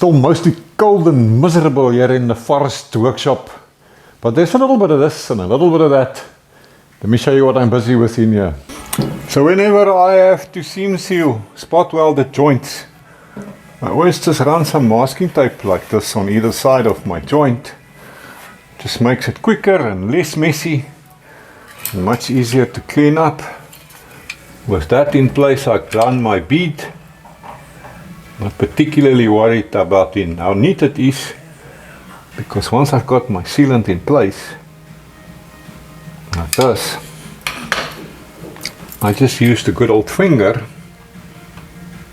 Still mostly cold and miserable here in the forest workshop. But there's a little bit of this and a little bit of that. Let me show you what I'm busy with in here. So whenever I have to seam seal, spot weld the joints, I always just run some masking tape like this on either side of my joint. Just makes it quicker and less messy and much easier to clean up. With that in place, I've done my bead. Not particularly worried about how neat it is, because once I've got my sealant in place like this, I just use the good old finger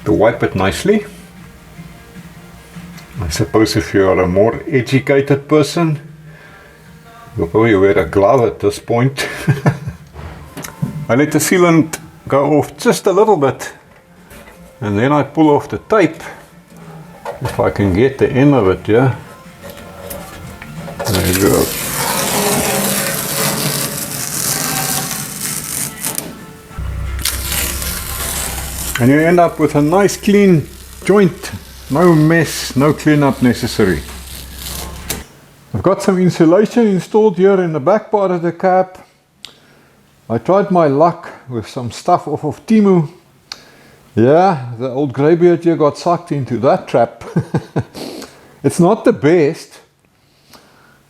to wipe it nicely. I suppose if you are a more educated person, you'll probably wear a glove at this point. I let the sealant go off just a little bit, and then I pull off the tape, if I can get the end of it, yeah. There you go. And you end up with a nice clean joint, no mess, no cleanup necessary. I've got some insulation installed here in the back part of the cab. I tried my luck with some stuff off of Temu. Yeah, the old greybeard here got sucked into that trap. It's not the best,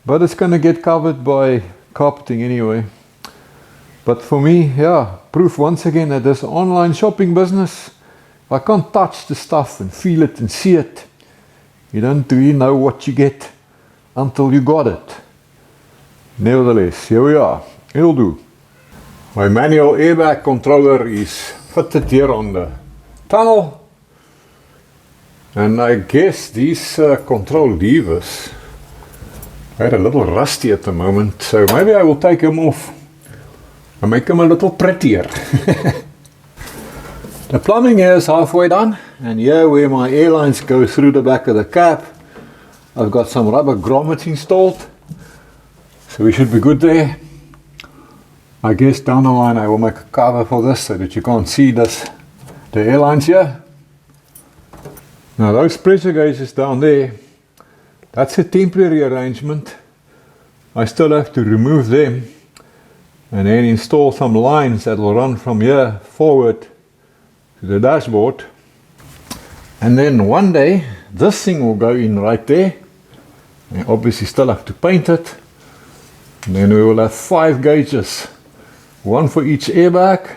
but it's going to get covered by carpeting anyway. But for me, yeah, proof once again that this online shopping business, I can't touch the stuff and feel it and see it. You don't really know what you get until you got it. Nevertheless, here we are. It'll do. My manual airbag controller is fitted here on the tunnel, and I guess these control levers are a little rusty at the moment, so maybe I will take them off and make them a little prettier. The plumbing here is halfway done, and here where my air lines go through the back of the cab, I've got some rubber grommets installed, so we should be good there. I guess down the line I will make a cover for this so that you can't see this, the airlines here. Now those pressure gauges down there, that's a temporary arrangement. I still have to remove them and then install some lines that will run from here forward to the dashboard. And then one day this thing will go in right there. I obviously still have to paint it. And then we will have 5 gauges. One for each airbag,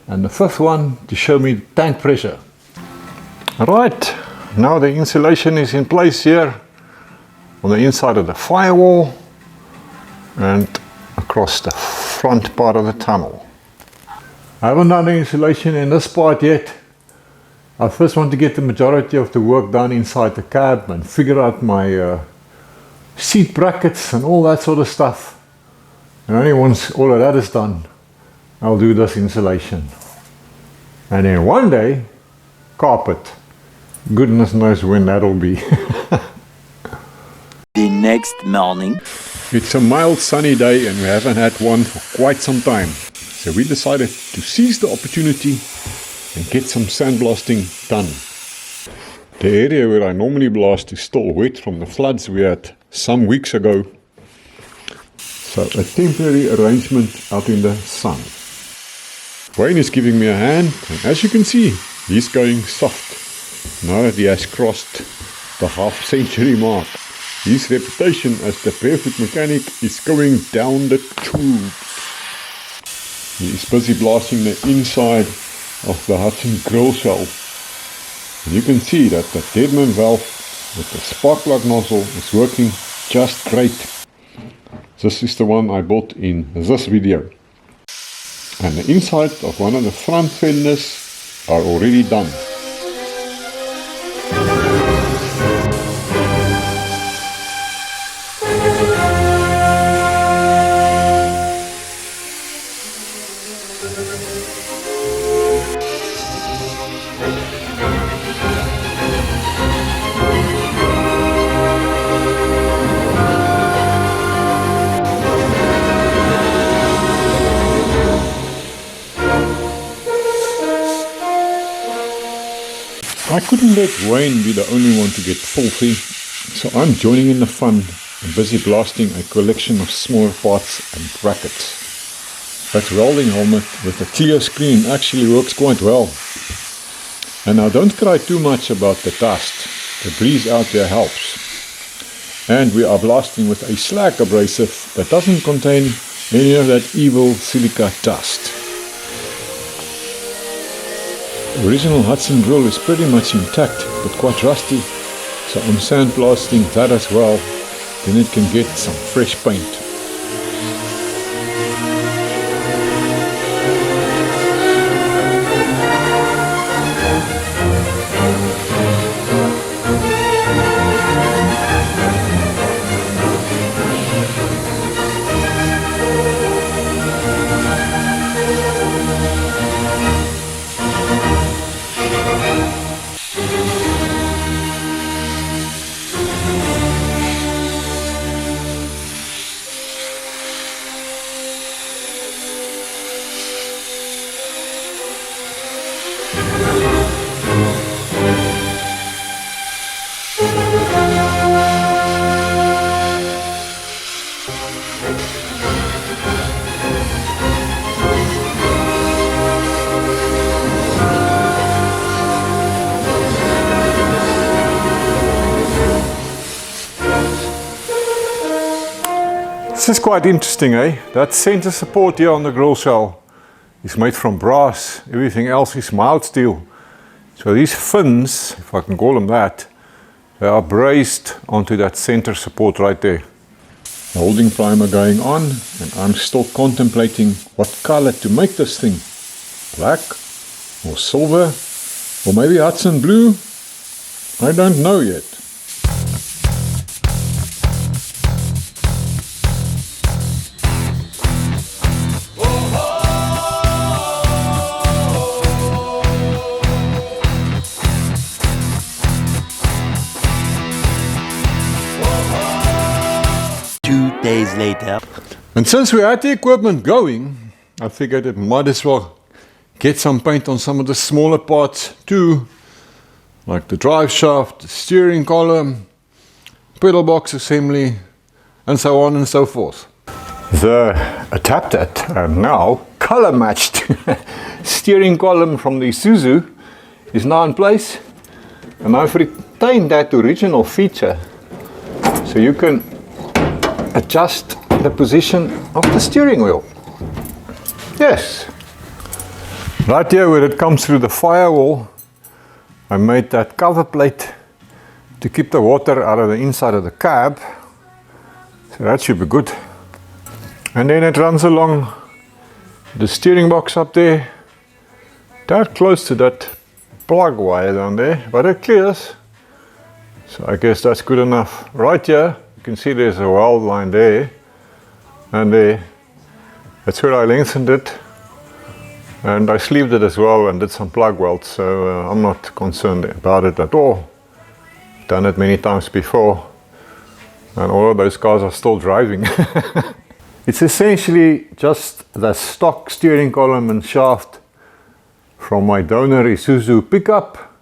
and the 5th one to show me the tank pressure. Alright, now the insulation is in place here on the inside of the firewall and across the front part of the tunnel. I haven't done the insulation in this part yet. I first want to get the majority of the work done inside the cab and figure out my seat brackets and all that sort of stuff. And only once all of that is done, I'll do this insulation. And then one day, carpet. Goodness knows when that'll be. The next morning. It's a mild sunny day and we haven't had one for quite some time. So we decided to seize the opportunity and get some sandblasting done. The area where I normally blast is still wet from the floods we had some weeks ago. So a temporary arrangement out in the sun. Wayne is giving me a hand, and as you can see, he's going soft. Now that he has crossed the half-century mark, his reputation as the barefoot mechanic is going down the tubes. He is busy blasting the inside of the Hudson grill shell. And you can see that the Deadman valve with the spark plug nozzle is working just great. This is the one I bought in this video. And the inside of one of the front fenders are already done. couldn't let Wayne be the only one to get filthy, so I'm joining in the fun and busy blasting a collection of smaller parts and brackets. That welding helmet with a clear screen actually works quite well. And now don't cry too much about the dust. The breeze out there helps. And we are blasting with a slag abrasive that doesn't contain any of that evil silica dust. The original Hudson grill is pretty much intact but quite rusty, so I'm sandblasting that as well, then it can get some fresh paint. This is quite interesting, eh? That center support here on the grill shell is made from brass. Everything else is mild steel. So these fins, if I can call them that, they are braced onto that center support right there. The holding primer going on, and I'm still contemplating what color to make this thing. Black or silver or maybe Hudson blue. I don't know yet. Days later. And since we had the equipment going, I figured it might as well get some paint on some of the smaller parts too, like the drive shaft, the steering column, pedal box assembly, and so on and so forth. The adapted and now color matched steering column from the Isuzu is now in place, and I've retained that original feature, so you can adjust the position of the steering wheel. Yes. Right here where it comes through the firewall, I made that cover plate to keep the water out of the inside of the cab. So that should be good. And then it runs along the steering box up there, that close to that plug wire down there, but it clears. So I guess that's good enough. Right here, you can see there's a weld line there and there. That's where I lengthened it, and I sleeved it as well and did some plug welds, so I'm not concerned about it at all. Done it many times before, and all of those cars are still driving. It's essentially just the stock steering column and shaft from my donor Isuzu pickup.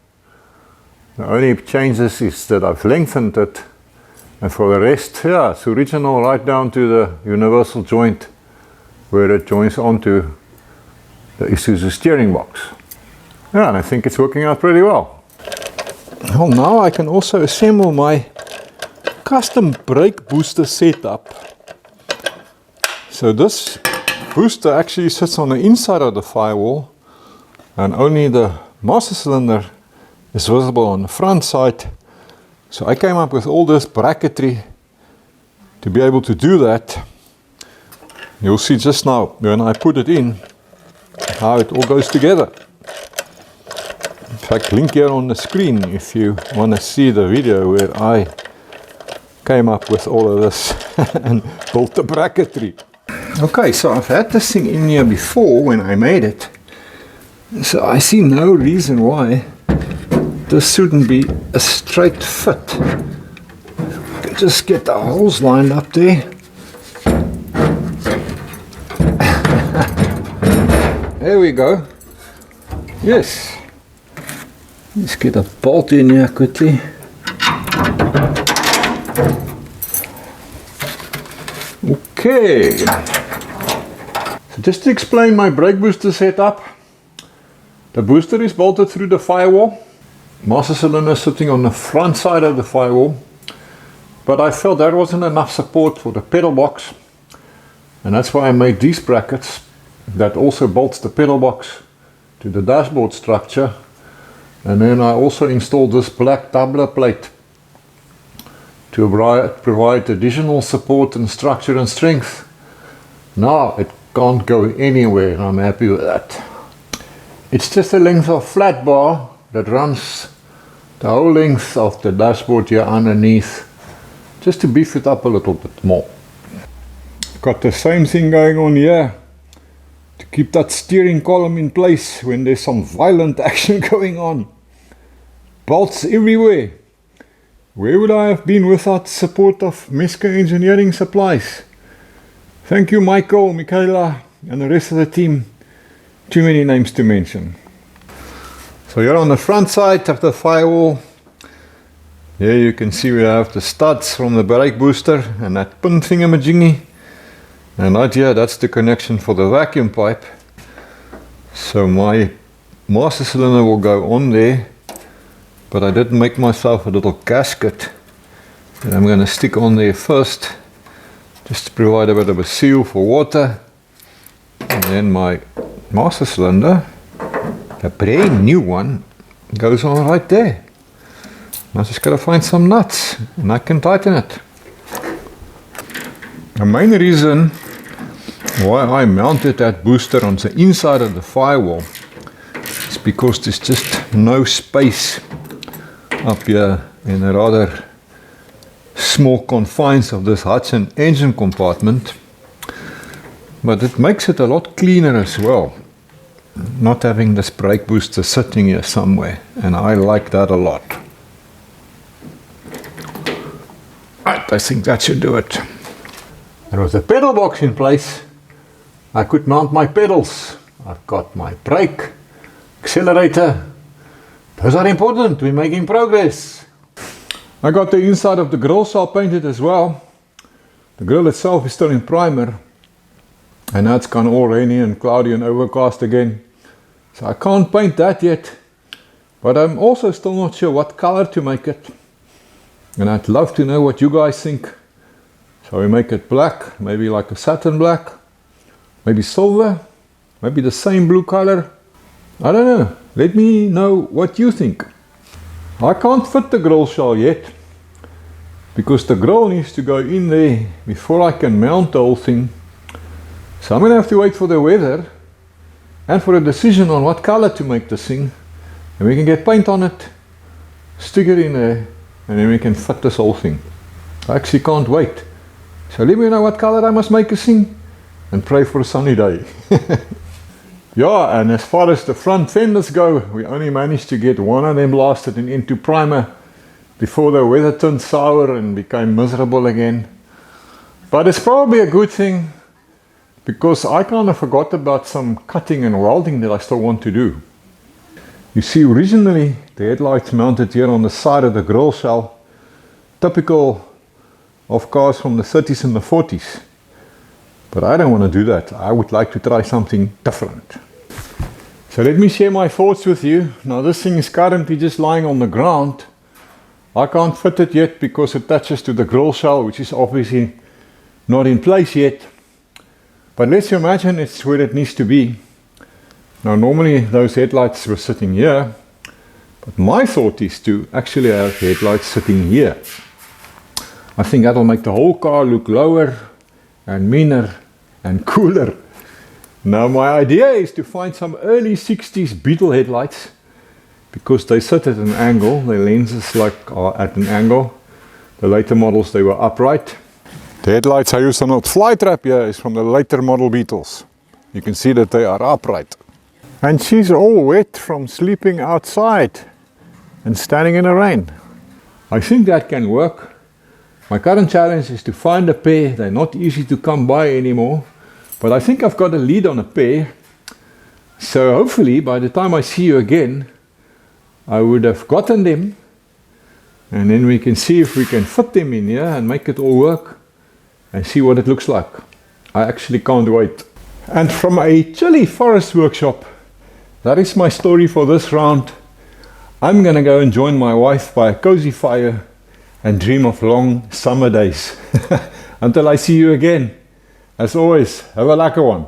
The only changes is that I've lengthened it. And for the rest, yeah, it's original right down to the universal joint where it joins onto the Isuzu steering box. Yeah, and I think it's working out pretty well. Well, now I can also assemble my custom brake booster setup. So this booster actually sits on the inside of the firewall, and only the master cylinder is visible on the front side. So I came up with all this bracketry to be able to do that. You'll see just now when I put it in how it all goes together. In fact, link here on the screen if you want to see the video where I came up with all of this and built the bracketry. Okay, so I've had this thing in here before when I made it, so I see no reason why this shouldn't be a straight fit. I can just get the holes lined up there. There we go. Yes. Let's get a bolt in here quickly. Okay. So just to explain my brake booster setup, the booster is bolted through the firewall. Master cylinder sitting on the front side of the firewall, but I felt that wasn't enough support for the pedal box, and that's why I made these brackets that also bolts the pedal box to the dashboard structure. And then I also installed this black doubler plate to provide additional support and structure and strength. Now it can't go anywhere, and I'm happy with that. It's just a length of flat bar that runs the whole length of the dashboard here underneath, just to beef it up a little bit more. Got the same thing going on here to keep that steering column in place when there's some violent action going on. Bolts everywhere. Where would I have been without support of Mesker Engineering Supplies? Thank you, Michael, Michaela, and the rest of the team. Too many names to mention. So here on the front side of the firewall, here you can see we have the studs from the brake booster and that pin thingamajiggy. And right here, that's the connection for the vacuum pipe. So my master cylinder will go on there, but I did make myself a little gasket that I'm going to stick on there first, just to provide a bit of a seal for water. And then my master cylinder, a brand new one, goes on right there. I just got to find some nuts and I can tighten it. The main reason why I mounted that booster on the inside of the firewall is because there's just no space up here in the rather small confines of this Hudson engine compartment, but it makes it a lot cleaner as well, not having this brake booster sitting here somewhere, and I like that a lot. Right, I think that should do it. And with the pedal box in place, I could mount my pedals. I've got my brake, accelerator. Those are important, we're making progress. I got the inside of the grill shell painted as well. The grill itself is still in primer, and now it's gone all rainy and cloudy and overcast again. So I can't paint that yet, but I'm also still not sure what color to make it. And I'd love to know what you guys think. So we make it black, maybe like a satin black, maybe silver, maybe the same blue color. I don't know. Let me know what you think. I can't fit the grill shell yet, because the grill needs to go in there before I can mount the whole thing. So I'm going to have to wait for the weather and for a decision on what color to make this thing. And we can get paint on it, stick it in there, and then we can fit this whole thing. I actually can't wait. So let me know what color I must make this thing, and pray for a sunny day. Yeah, and as far as the front fenders go, we only managed to get one of them blasted into primer before the weather turned sour and became miserable again. But it's probably a good thing, because I kind of forgot about some cutting and welding that I still want to do. You see, originally the headlights mounted here on the side of the grill shell, typical of cars from the 30s and the 40s. But I don't want to do that. I would like to try something different. So let me share my thoughts with you. Now this thing is currently just lying on the ground. I can't fit it yet because it attaches to the grill shell, which is obviously not in place yet. But let's imagine it's where it needs to be. Now normally those headlights were sitting here, but my thought is to actually have headlights sitting here. I think that'll make the whole car look lower and meaner and cooler. Now my idea is to find some early 60s Beetle headlights, because they sit at an angle, the lenses are at an angle. The later models, they were upright. The headlights I used on that fly trap here is from the later model Beetles. You can see that they are upright. And she's all wet from sleeping outside and standing in the rain. I think that can work. My current challenge is to find a pair. They're not easy to come by anymore, but I think I've got a lead on a pair. So hopefully by the time I see you again, I would have gotten them, and then we can see if we can fit them in here and make it all work and see what it looks like. I actually can't wait. And from a chilly forest workshop, that is my story for this round. I'm gonna go and join my wife by a cozy fire and dream of long summer days. Until I see you again, as always, have a lekker one.